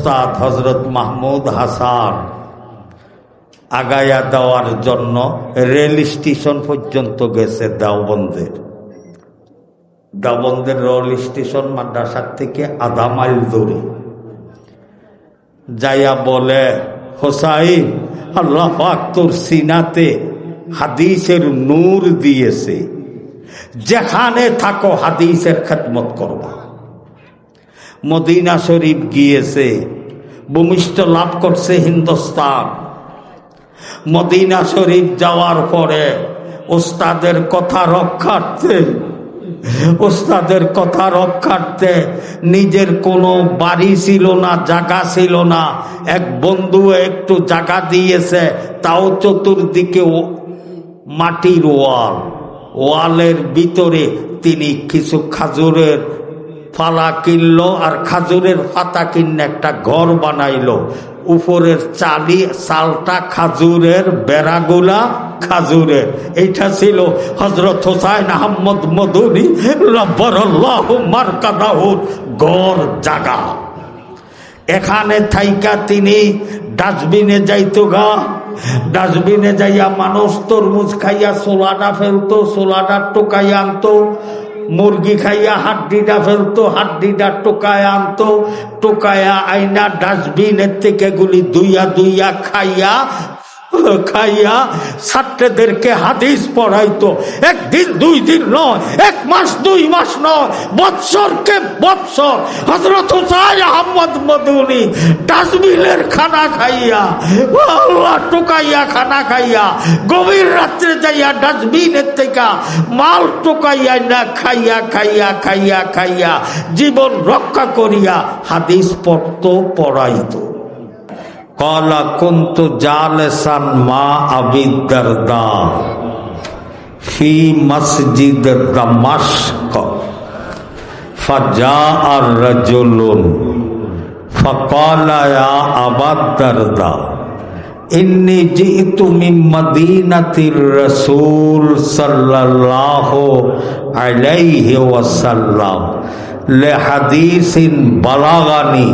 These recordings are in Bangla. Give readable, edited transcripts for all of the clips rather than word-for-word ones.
ওস্তাদ হজরত মাহমুদ হাসান আগায়া দেওয়ার জন্য রেল স্টেশন পর্যন্ত গেছে। দেওবন্দের রেল স্টেশন মাদ্রাসার থেকে আধা মাইল দূরে যাইয়া বলে, হোসাইন, আল্লাহ পাক তোর সিনাতে হাদিসের নূর দিয়েছে, যেখানে থাকো হাদিসের খেদমত করবা। মদিনা শরীফ গিয়েছে, ভূমিষ্ঠ লাভ করছে হিন্দুস্তান। মদিনা শরীফ যাওয়ার পরে ওস্তাদের কথা রক্ষার্থে নিজের কোনো বাড়ি ছিল না, জায়গা ছিল না। এক বন্ধু একটু জায়গা দিয়েছে, তাও চতুর্দিকে মাটির ওয়ালের ভিতরে তিনি কিছু খাজুরের ফালা কিনলো আর খাজুরের পাতা কিনে একটা ঘর বানাইলো। উপরের চালটা খাজুরের, বেড়াগুলা খাজুরের। এইটা ছিল হযরত হুসাইন আহমদ মদনী রাব্বারাল্লাহু মারকাদাহুর ঘর জাগা। এখানে থাইকা তিনি ডাস্টবিনে যাইতো গা। ডাস্টবিনে যাইয়া মানুষ তরমুজ খাইয়া সোলাটা ফেলতো, সোলাটা টোকাইয়া আনতো। মুরগি খাইয়া হাড্ডিটা ফেলতো, হাড্ডিটা টোকায় আনতো। টোকায়া আইনা ডাস্টবিনের থেকে গুলি দুইয়া খাইয়া ছাত্রদেরকে হাদিস পড়াইতো। একদিন 2 দিন নয়, 1 মাস 2 মাস নয়, বৎসরকে বৎসর হযরত হুসাইন আহমদ মদনী ডাস্টবিনের খানা খাইয়া, আল্লাহ টোকাইয়া খানা খাইয়া, গভীর রাত্রে যাইয়া ডাস্টবিনের থেকে মাল টোকাইয়া না খাইয়া জীবন রক্ষা করিয়া হাদিস পড়াইতো। قال كنت جالسا مع أبي الدرداء في مسجد دمشق فجاء رجل فقال يا أبا الدرداء إني جئت من مدينة الرسول صلى الله عليه وسلم لحديث بلغني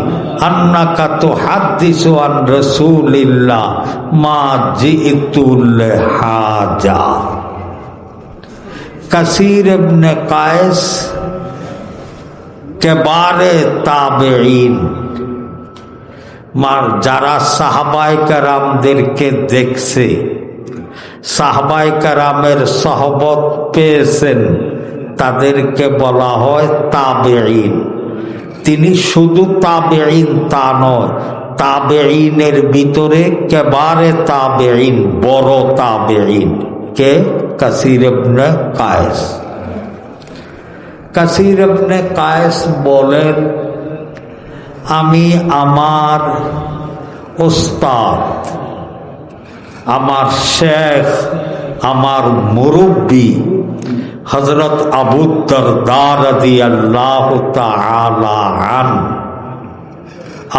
أنك تحدث عن رسول الله ما جئت لحاجة। कसीर इब्न कायस কেবারে তাবেঈন, যারা সাহাবায়ে কেরামদেরকে দেখছে, সাহাবায়ে কেরামের সহবত পেয়েছেন, তাদেরকে বলা হয় তাবেঈন। তিনি শুধু তাবেঈন তা নয়, তাবেঈনের ভিতরে কেবারে তাবেঈন, বড় তাবেঈন। কে? কাসির ইবনে কায়েস। কাসির ইবনে কায়েস বলেন, আমি আমার ওস্তাদ, আমার শেখ, আমার মুরব্বী হযরত আবু দারদা রাদিয়াল্লাহু তাআলা আনহু,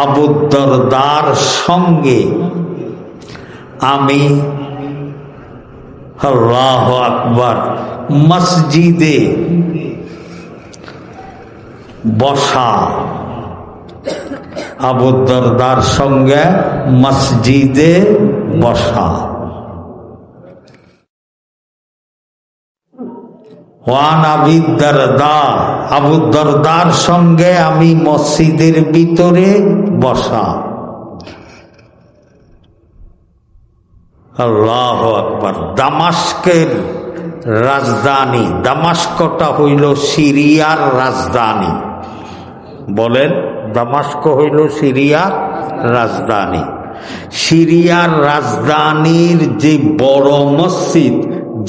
আবু দারদার সঙ্গে আমি আল্লাহু আকবার মসজিদে বসা, আবু দারদার সঙ্গে মসজিদে বসা। ওয়ান আবি দারদা, আবু দারদার সঙ্গে আমি মসজিদের ভিতরে বসা। আল্লাহু আকবার। দামাস্কের রাজধানী, দামাস্কটা হইল সিরিয়ার রাজধানী। বলেন, দামাস্ক হইল সিরিয়ার রাজধানী। সিরিয়ার রাজধানীর যে বড় মসজিদ,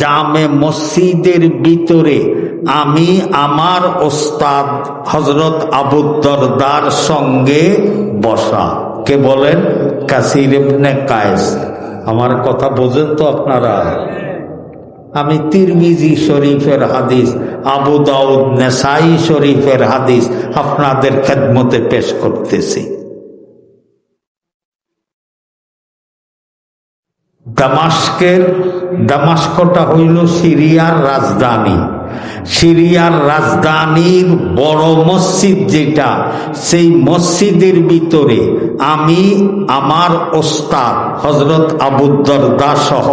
জামে মসজিদের ভিতরে আমি আমার ওস্তাদ হযরত আবু দারদার সঙ্গে বসা। কে বলেন? কাসির ইবনে কায়েস। আমার কথা বোঝেন তো আপনারা? আমি তিরমিজি শরীফের হাদিস, আবু দাউদ, নেসাই শরীফের হাদিস আপনাদের খেদমতে পেশ করতেছি। দামাস্কটা হইল সিরিয়ার রাজধানী। সিরিয়ার রাজধানীর বড় মসজিদ যেটা, সেই মসজিদের ভিতরে আমি আমার ওস্তাদ হযরত আবু দারদা সহ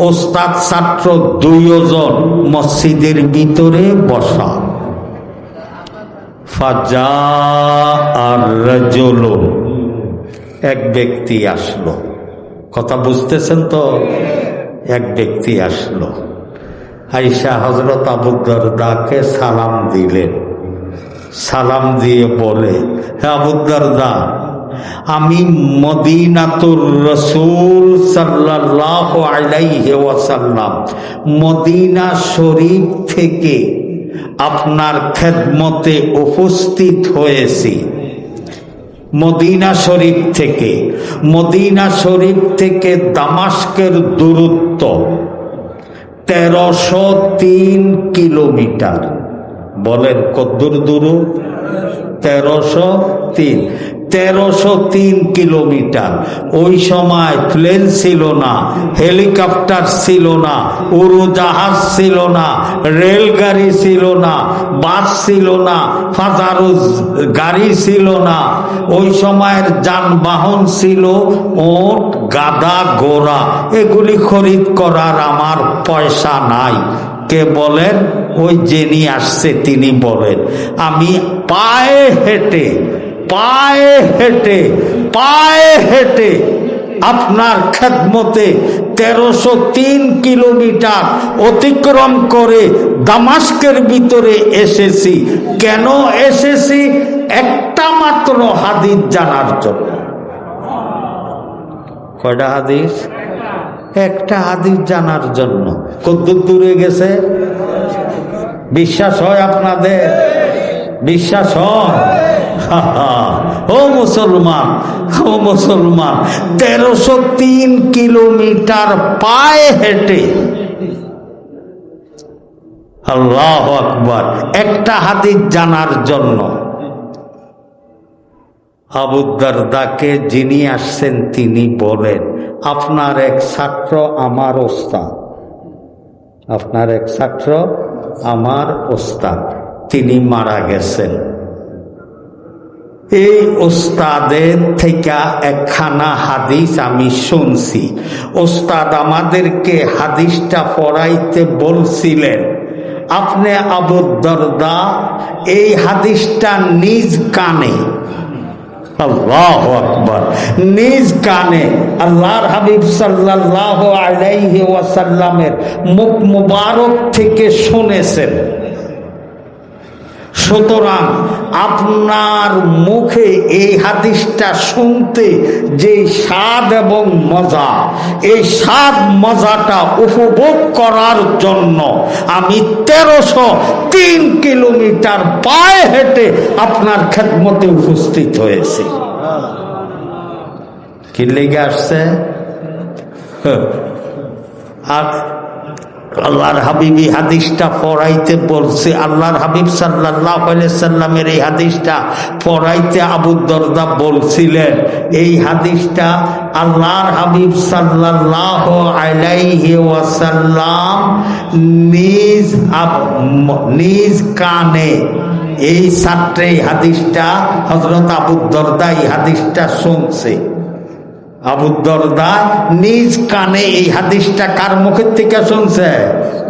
ওস্তাদ ছাত্র 2 জন মসজিদের ভিতরে বসা। ফাজা আর রাজুল, এক ব্যক্তি আসলো। কথা বুঝতেছেন তো? এক ব্যক্তি আসলো, আয়েশা হযরত আবু দারদাকে সালাম দিলেন। সালাম দিয়ে বলে, হে আবু দারদা, আমি মদিনাতুর রাসূল সাল্লাল্লাহু আলাইহি ওয়াসাল্লাম মদিনা শরীফ থেকে আপনার খেদমতে উপস্থিত হয়েছি। মদিনা শরীফ থেকে দামাস্কের দূরত্ব 1303 কিলোমিটার। বলেন কতদূর দূর? 1303 কিলোমিটার। ওই সময় প্লেন ছিল না, হেলিকপ্টার ছিল না, উড়োজাহাজ ছিল না, রেলগাড়ি ছিল না, বাস ছিল না, ফাজারু গাড়ি ছিল না। ওই সময়ের যানবাহন ছিল ওট, গাধা, ঘোড়া। এগুলি খরিদ করার আমার পয়সা নাই। কে বলেন? ওই যিনি আসছে তিনি বলেন, আমি পায়ে হেঁটে আপনার খেদমতে 1303 কিলোমিটার অতিক্রম করে দামাস্কের ভিতরে এসেছি। কেন এসেছি? একটা মাত্র হাদিস জানার জন্য। কয়টা হাদিস? একটা হাদিস জানার জন্য। কত দূরে গেছে? বিশ্বাস হয় আপনাদের? বিশ্বাস হয়? ও মুসলমান, 1303 কিলোমিটার পায়ে হেঁটে, আল্লাহু আকবার, একটা হাদিস জানার জন্য। আবু দারদাকে যিনি আসছেন তিনি বলেন, আপনার এক ছাত্র আমার ওস্তাদ, আপনার এক ছাত্র আমার ওস্তাদ, তিনি মারা গেছেন। এই ওস্তাদের থেকে একখানা হাদিস আমি শুনছি। ওস্তাদ আমাদেরকে হাদিসটা পড়াইতে বলছিলেন। আপনি আবু দারদা এই হাদিসটা নিজ কানে, আল্লাহু আকবার, নিজ কানে আল্লাহর হাবিব সাল্লাল্লাহু আলাইহি ওয়াসাল্লামের মুখ মুবারক থেকে শুনেছেন। সুতরাং আপনার মুখে এই হাদিসটা শুনতে যে স্বাদ এবং মজা, এই স্বাদ মজাটা উপভোগ করার জন্য আমি 1303 কিলোমিটার পায়ে হেঁটে আপনার খেদমতে উপস্থিত হয়েছি। কি লেগে আসছে? আর আল্লাহর হাবিবী হাদিসটা পড়াইতে বলছে। আল্লাহর হাবিব সাল্লাল্লাহু আলাইহি সাল্লামের এই হাদিসটা পড়াইতে আবু দারদা বলছিলেন। এই হাদিসটা আল্লাহর হাবিব সাল্লাল্লাহু আলাইহি ওয়াসাল্লাম নিজ কানে, এই ছাত্রে হাদিসটা হযরত আবু দারদা এই হাদিসটা শুনছে। আবু দারদা নিজ কানে এই হাদিসটা কার মুখের থেকে শুনছে?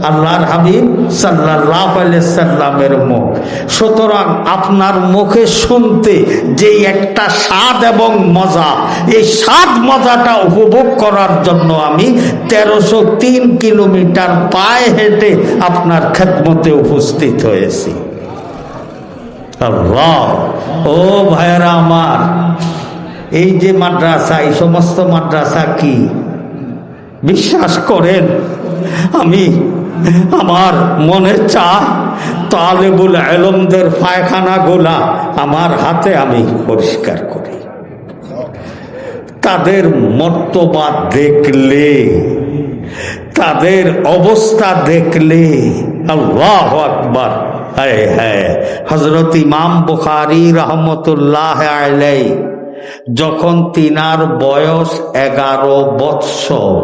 আল্লাহর হাবিব সাল্লাল্লাহু আলাইহি সাল্লামের মুখ। সুতরাং আপনার মুখে শুনতে যে একটা স্বাদ এবং মজা, এই স্বাদ মজাটা উপভোগ করার জন্য আমি 1303 কিলোমিটার পায়ে হেঁটে আপনার খেদমতে উপস্থিত হয়েছি। আল্লাহ! ও ভাইরা আমার, এই যে মাদ্রাসা, এই সমস্ত মাদ্রাসা কি বিশ্বাস করেন? আমি আমার মনে চায় তালেবুল ইলমদের পায়খানা গোলা আমার হাতে আমি পরিষ্কার করি। তাদের মর্তবা দেখলে, তাদের অবস্থা দেখলে আল্লাহু আকবার। হ্যাঁ, হযরত ইমাম বুখারী রাহমাতুল্লাহ আলাইহি যখন তিনার বয়স 11 বৎসর,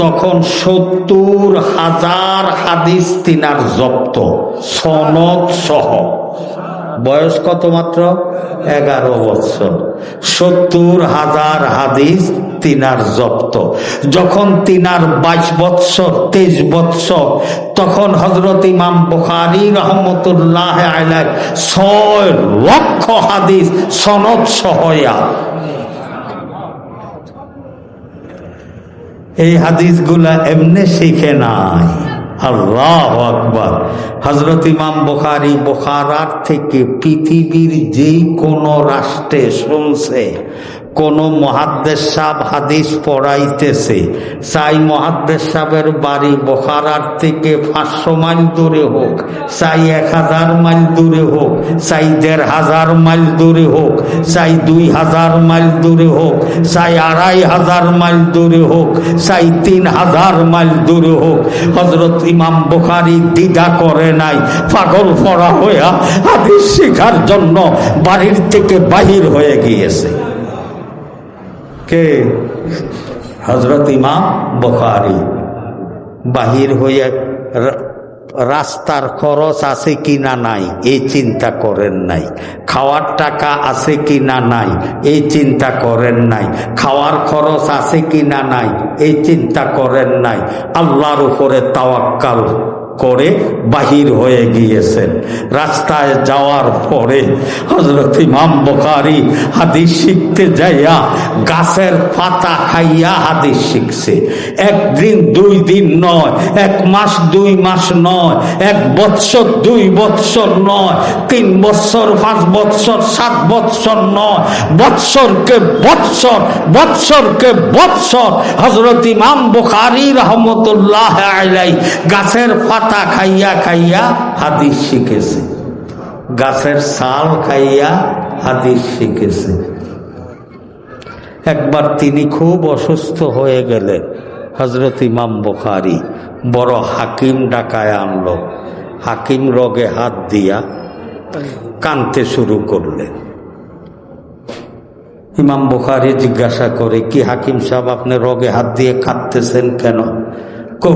তখন ৭০,০০০ হাদিস তিনার জব্দ, সনদ সহ। বয়স কত? মাত্র 11 বছর। ৭০,০০০ হাদিস তিনার জব্দ। যখন তিনার 22 বৎসর 23 বৎসর, তখন হযরত ইমাম বুখারী রহমতুল্লাহ আলাইহি 6 লক্ষ হাদিস সনদ সহয়া। এই হাদিসগুলা এমনি শিখে নাই। আল্লাহু আকবার। হযরত ইমাম বুখারী বুখারার থেকে পৃথিবীর যেই কোন রাষ্ট্রে শুনছে কোন মুহাদ্দিস সাহেব হাদিস পড়াইতেছে, চাই মুহাদ্দিস সাহেবের বাড়ি বুখারার থেকে 500 মাইল দূরে হোক, চাই 1000 মাইল দূরে হোক, চাই 1500 মাইল দূরে হোক, চাই 2000 মাইল দূরে হোক, চাই 2500 মাইল দূরে হোক, চাই 3000 মাইল দূরে হোক, হযরত ইমাম বুখারী দ্বিধা করে নাই। পাগল পড়া হইয়া হাদিস শেখার জন্য বাড়ির থেকে বাহির হয়ে গিয়েছে। কে? হযরত ইমাম বুখারী বাহির হয়ে রাস্তার খরচ আছে কিনা নাই এই চিন্তা করেন নাই, খাওয়ার টাকা আছে কিনা নাই এই চিন্তা করেন নাই, খাওয়ার খরচ আছে কিনা নাই এই চিন্তা করেন নাই, আল্লাহর উপরে তাওয়াক্কাল করে বাহির হয়ে গিয়েছেন। রাস্তায় যাওয়ার পরে হযরত ইমাম বুখারী হাদিস শিখতে যাইয়া গাছের পাতা খাইয়া হাদিস শিখছে। একদিন 2 দিন নয়, 1 মাস 2 মাস নয়, 1 বৎসর 2 বৎসর নয়, 3 বৎসর 5 বৎসর 7 বৎসর নয়, বৎসরকে বৎসর, বৎসরকে বৎসর হযরত ইমাম বুখারী রহমতুল্লাহ আলাইহি গাছের পাতা খাইয়া খাইয়া হাদিস শিখেছে, গাছের ছাল খাইয়া হাদিস শিখেছে। একবার তিনি খুব অসুস্থ হয়ে গেলেন। হযরত ইমাম বুখারী বড় হাকিম ডাকায় আনলো। হাকিম রোগে হাত দিয়া কাঁদতে শুরু করলেন। ইমাম বুখারী জিজ্ঞাসা করে, কি হাকিম সাহেব, আপনি রোগে হাত দিয়ে কাঁদতেছেন কেন?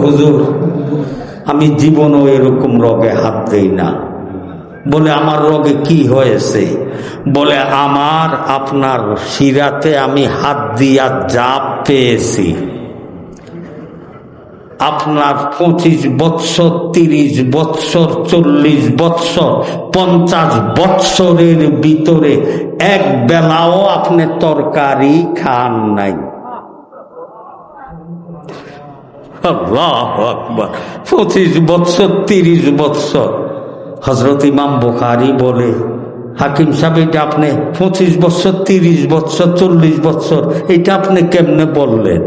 হুজুর, আমি জীবনও এরকম রোগে হাত দেই না। বলে, আমার রোগে কি হয়েছে? বলে, আমার আপনার শিরাতে আমি হাত দিয়া জাপ পেয়েছি। আপনার 25 বৎসর 30 বৎসর 40 বৎসর 50 বৎসরের ভিতরে এক বেলাও আপনি তরকারি খান নাই। আল্লাহু আকবার। 25 বৎসর 30 বৎসর। হযরত ইমাম বুখারী বলে, হাকিম সাহেব, এটা আপনি 25 বৎসর 30 বৎসর 40 বৎসর এটা আপনি কেমনে বললেন?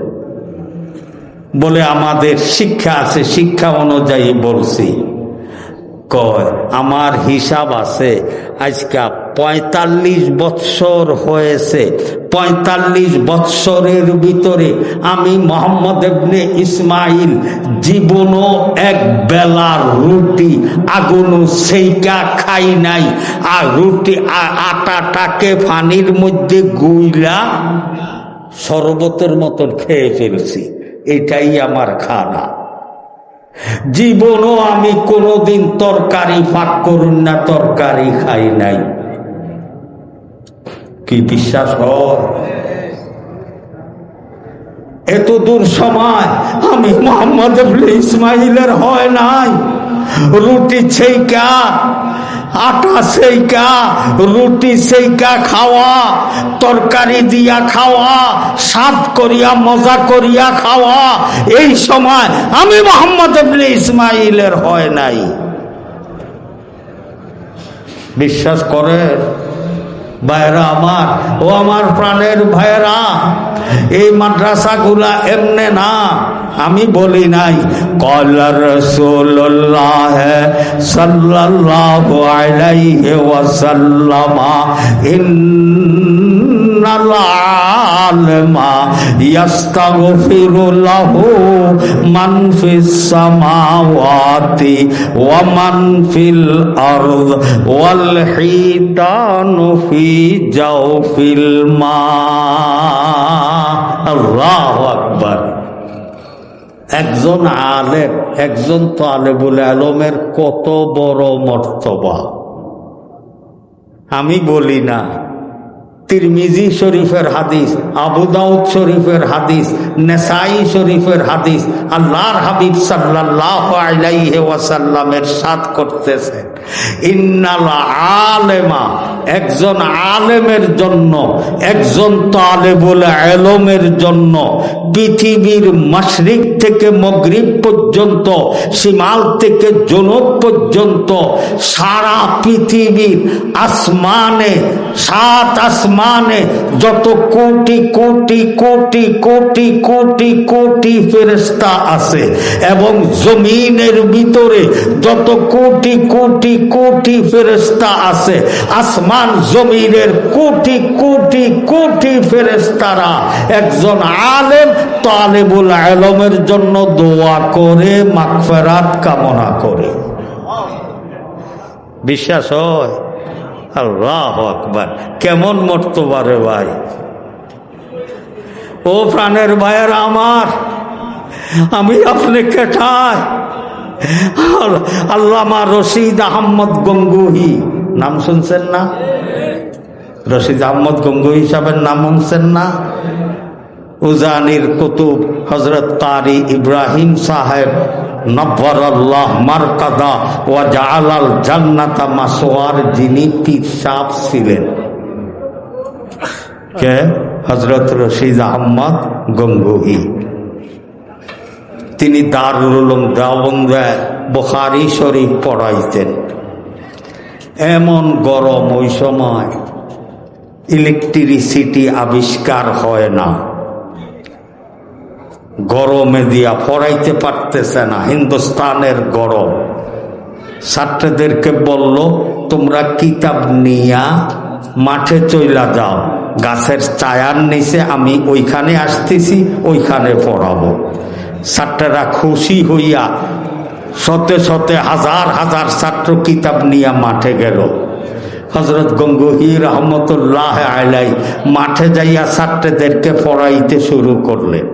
বলে, আমাদের শিক্ষা আছে, শিক্ষা অনুযায়ী বলছি। কয়, আমার হিসাব আছে, আজকে 45 বৎসর হয়েছে। 45 বৎসরের ভিতরে আমি মোহাম্মদ ইবনে ইসমাইল জীবনও এক বেলার রুটি আগুন সেইকা খাই নাই। আর রুটি আটাটাকে পানির মধ্যে গুইলা শরবতের মতন খেয়ে ফেলছি, এটাই আমার খানা। জীবনও আমি কোনোদিন তরকারি ফাঁক করুন না, তরকারি খাই নাই। কি বিশ্বাস হয়? এত দূর সময় আমি মোহাম্মদ ইবনে ইসমাইলের হয় নাই। রুটি সেইকা, আটা সেইকা, রুটি সেইকা খাওয়া, তরকারি দিয়া খাওয়া, স্বাদ করিয়া মজা করিয়া খাওয়া, এই সময় আমি মোহাম্মদ ইবনে ইসমাইলের হয় নাই। বিশ্বাস করে ভাইরা আমার, ও আমার প্রাণের ভাইরা, এই মাদ্রাসাগুলা এমনে না, আমি বলি নাই। ক্বালা রাসূলুল্লাহ সাল্লাল্লাহু আলাইহি ওয়াসাল্লাম, ইন্নাল আলিমা ইস্তাগফিরু লাহু মান ফিস সামাওয়াতি ওয়া মান ফিল আরদ ওয়াল হিতানু ফি জাওফিল মা। আল্লাহু আকবার। একজন আলেম, একজন তালেবুল ইলমের কত বড় মর্তবা। আমি বলি না, তিরমিজি শরীফের হাদিস, আবু দাউদ শরীফের হাদিস, নেসাই শরীফের হাদিস, আল্লাহর হাবিব সাল্লাল্লাহু আলাইহি ওয়াসাল্লামের সাথ করতেছেন, ইন্নাল আলেমা, একজন আলেমের জন্য, একজন তালেবুল ইলমের জন্য পৃথিবীর মাশরিক থেকে মাগরিব পর্যন্ত, শিমাল থেকে জনুব পর্যন্ত সারা পৃথিবীর আসমানে, সাত আসমানে যত কোটি কোটি কোটি কোটি কোটি কোটি ফেরেশতা আছে এবং জমিনের ভিতরে যত কোটি কোটি কোটি ফেরেশতা আছে, আসমান জমিনের কোটি কোটি কোটি ফেরেশতারা একজন আলেম তালেবুল ইলমের জন্য দোয়া করে, মাগফিরাত কামনা করে। বিশ্বাস হয়? আল্লাহু আকবার! কেমন মর্তবা রে ভাই! ও প্রাণের ভাইয়েরা আমার, আমি আপনাকে চাই, আল্লামা রশিদ আহমদ গঙ্গুহি, নাম শুনছেন না? রশিদ আহমদ গঙ্গুহি সাহেবের নাম শুনছেন না? উজানির কুতুব হযরত কারি ইব্রাহিম সাহেব নব্বরাল্লাহ মারকাদা ওয়া জাআলাল জান্নাতা মাসওয়ার, যিনি পীর সাহেব ছিলেন। কে? হযরত রশিদ আহমদ গঙ্গুহি। তিনি দারুল উলুম দেওবন্দে বুখারী শরীফ পড়াইতেন। এমন গরম, ওই সময় ইলেকট্রিসিটি আবিষ্কার হয় না, গরমে দিয়া পড়াইতে পারতেছে না, হিন্দুস্তানের গরম। ছাত্রদেরকে বলল, তোমরা কিতাব নিয়া মাঠে চইলা যাও, গাছের ছায়ার নিচে আমি ওইখানে আসতেছি, ওইখানে পড়াবো। ছাত্ররা খুশি হইয়া শতে শতে হাজার হাজার ছাত্র কিতাব নিয়া মাঠে গেল। হযরত গঙ্গুহি রহমতুল্লাহ আলাই মাঠে যাইয়া ছাত্রদেরকে পড়াইতে শুরু করলেন।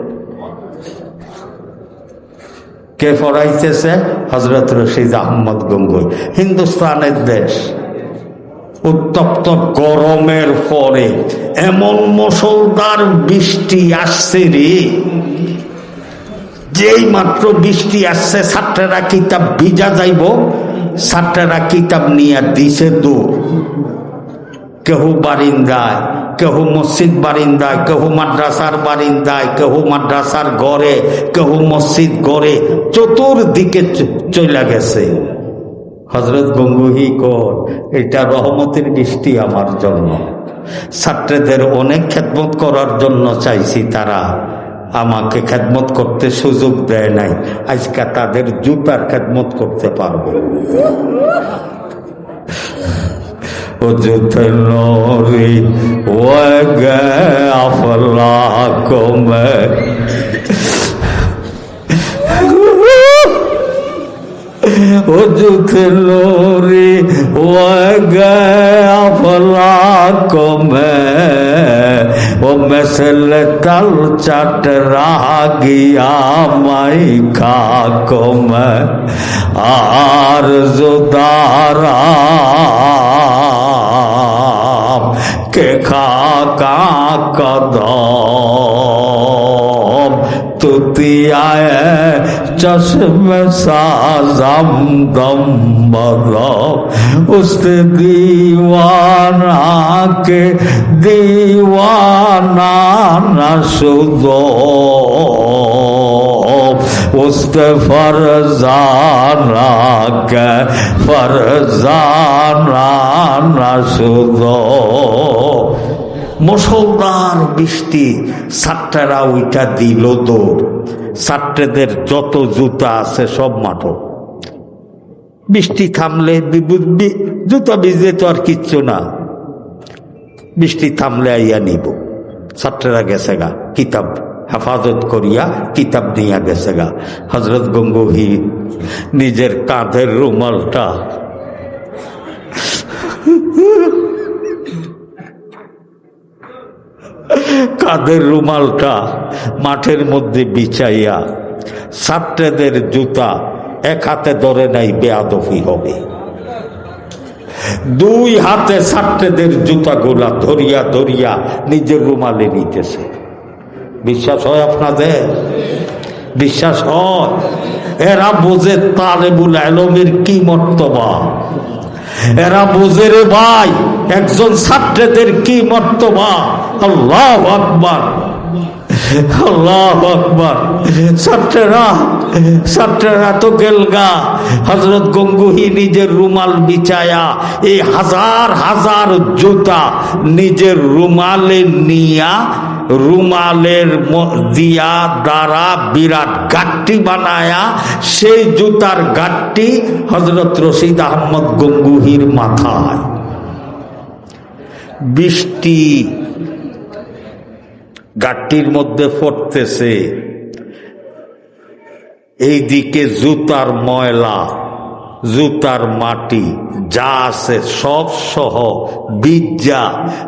কে পড়াইতেছে? হযরত রশিদ আহমদ গঙ্গুহি। হিন্দুস্তানের দেশ, উত্তপ্ত গরমের পরে এমন মুষলধার বৃষ্টি আসছে রে, যেই মাত্র বৃষ্টি আসছে ছাত্ররা কিতাব ভিজা যাইব, ছাত্ররা কিতাব নিয়ে দিছে দূর। কেহ বারিন্দায়, কেহ মসজিদ বারিন্দায়, কেহ মাদ্রাসার বারিন্দায়, কেহ মাদ্রাসার ঘরে, কেহ মসজিদ ঘরে, চতুর্দিকে চলে গেছে। হযরত গঙ্গুহি কর, এটা রহমতের বৃষ্টি আমার জন্য। ছাত্রদের অনেক খেদমত করার জন্য চাইছি, তারা আমাকে খেদমত করতে সুযোগ দেয় নাই, আজকে তাদের জুতার খেদমত করতে পারবো। وجدت نوري وقع أفلاكم وجدت نوري وقع أفلاكم ومثل تلچٹ رہ گیا مائکاکم آرزو دارام کے خاکا قدم تتیائے چشم سازم دم بدم اس دیوانہ کے دیوانہ نہ شدو اس فرزانہ کے فرزانہ نہ شدو। মুষলধার বৃষ্টি, ছাত্ররা ওইটা দিল দৌড়। ছাত্রদের যত জুতা আছে সব মাঠো। বৃষ্টি থামলে জুতা ভিজলে তো আর কিচ্ছু না, বৃষ্টি থামলে আইয়া নিব। ছাত্ররা গেছে গা, কিতাব হেফাজত করিয়া কিতাব নিয়ে গেছে গা। হযরত গঙ্গুহি নিজের কাঁধের রুমালটা কাঁধের রুমালটা মাঠের মধ্যে বিছাইয়া ছাত্রদের জুতা এক হাতে ধরে নাই, বেয়াদফি হবে। দুই হাতে ছাত্রদের জুতাগুলা ধরিয়া ধরিয়া নিজের রুমালে নিতেছে। বিশ্বাস হয় আপনাদের? বিশ্বাস হয়? এরা বোঝে তালেবুল ইলমের কি মর্তবা, এরা বোঝে রে ভাই একজন ছাত্রদের কি মর্তবা। আল্লাহু আকবার, আল্লাহু আকবার। ছাত্ররা তো গেলগা। হযরত গঙ্গুহি নিজের রুমাল বিছায়া এই হাজার হাজার জুতা নিজের রুমালে নিয়া রুমালের দিয়া দ্বারা বিরাট গাঁটটি বানায়া সেই জুতার গাঁটটি হযরত রশিদ আহমদ গঙ্গুহির মাথায়। বৃষ্টি গাঁটটির মধ্যে পড়তেছে, এইদিকে জুতার ময়লা, জুতার মাটি যা আছে সব সহ বিজ্জা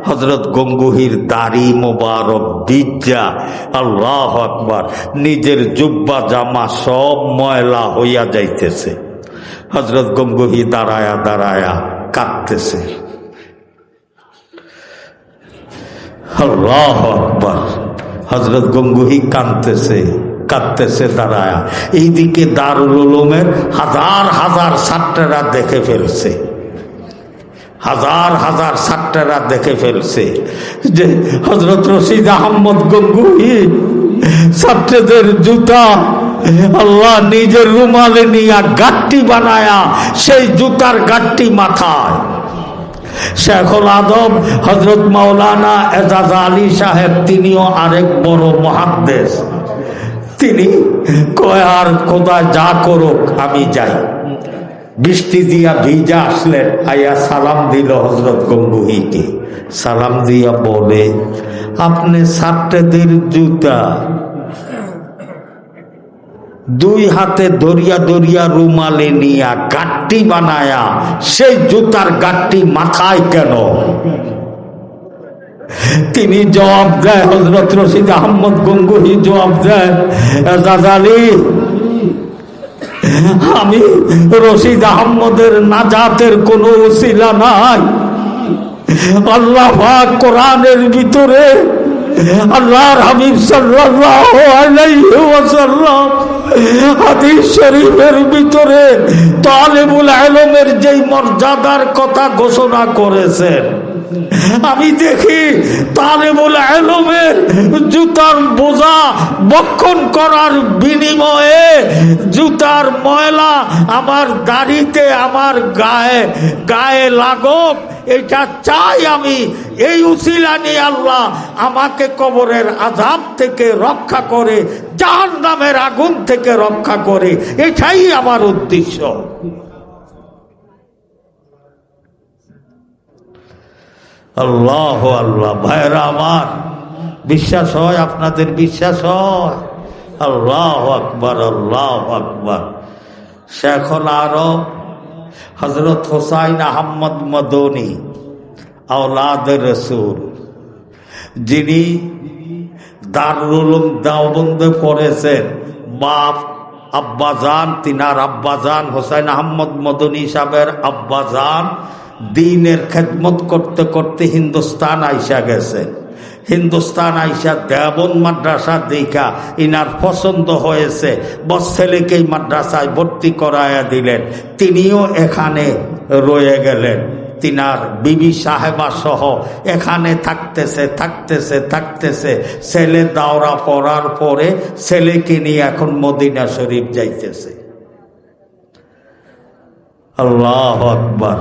হযরত গঙ্গুহির দাড়ি মোবারক বিজ্জা। আল্লাহু আকবার। নিজের জুব্বা জামা সব ময়লা হইয়া যাইতেছে। হযরত গঙ্গুহি দাঁড়ায়া দাঁড়ায়া কাঁদতেছে। আল্লাহু আকবার। হযরত গঙ্গুহি কাঁদতেছে দাঁড়ায়া। এইদিকে দারুল উলুমের হাজার হাজার ছাত্ররা দেখে ফেলছে, হাজার হাজার ছাত্ররা দেখে ফেলছে যে হযরত রশিদ আহমদ গঙ্গুহি ছাত্রদের জুতা আল্লাহ নিজের রুমালে নিয়া গাঁটটি বানায়া সেই জুতার গাঁটটি মাথায়। শেখুল আদম হযরত মাওলানা এজাজ আলী সাহেব, তিনিও আরেক বড় মুহাদ্দিস। তিনি কয় আর কোথায় যা করুক আমি যাই। বৃষ্টি দিয়া ভিজা আসলেন, আইয়া সালাম দিল হযরত গঙ্গুহিকে। সালাম দিয়া বলে, আপনি ছাত্রদের জুতা দুই হাতে ধরিয়া ধরিয়া রুমালে নিয়া গাঁটটি বানায়া সেই জুতার গাঁটটি মাথায় কেন? তিনি জবাব দেয়, হযরত রশিদ আহমদ গঙ্গুহি জবাব দেয়, এজাজ আলী, আমি রশিদ আহমদের নাজাতের কোন উসিলা নাই। আল্লাহ পাক কোরআনের ভিতরে আল্লাহর হাবিব সাল্লাল্লাহু আলাইহি ওয়াসাল্লাম হাদিস শরীফের ভিতরে তালেবুল ইলমের যেই মর্যাদার কথা ঘোষণা করেছেন, আমি দেখি তালেবুল ইলমের জুতার বোঝা বক্ষণ করার বিনিময়ে জুতার ময়লা আমার দাড়িতে আমার গায়ে লাগুক, এটা চাই আমি। এই উসিলা নিয়ে আল্লাহ আমাকে কবরের আযাব থেকে রক্ষা করে, জাহান্নামের আগুন থেকে রক্ষা করে, এটাই আমার উদ্দেশ্য। আল্লাহ আল্লাহ। ভাইরা আমার, বিশ্বাস হয়? আপনাদের বিশ্বাস হয়? আল্লাহু আকবার, আল্লাহু আকবার। শেখুল আরব হযরত হুসাইন আহমদ মদনী আওলাদে রাসূল, যিনি দারুল উলুম দেওবন্দে পড়েছেন, বাপ আব্বাজান, তিনার আব্বাজান হুসাইন আহমদ মদনী সাহেবের আব্বাজান দ্বীনের খেদমত করতে করতে হিন্দুস্তান আইসা গেছে। হিন্দুস্তান আইসা দেওবন্দ মাদ্রাসা দেখা ইনার পছন্দ হয়েছে, বস ছেলেকেই মাদ্রাসায় ভর্তি করাইয়া দিলেন। তিনিও এখানে রয়ে গেলেন, তিনার বিবি সাহেবা সহ এখানে থাকতেছে। ছেলে দাওরা পড়ার পরে ছেলেকে নিয়ে এখন মদিনা শরীফ যাইতেছে। আল্লাহু আকবার।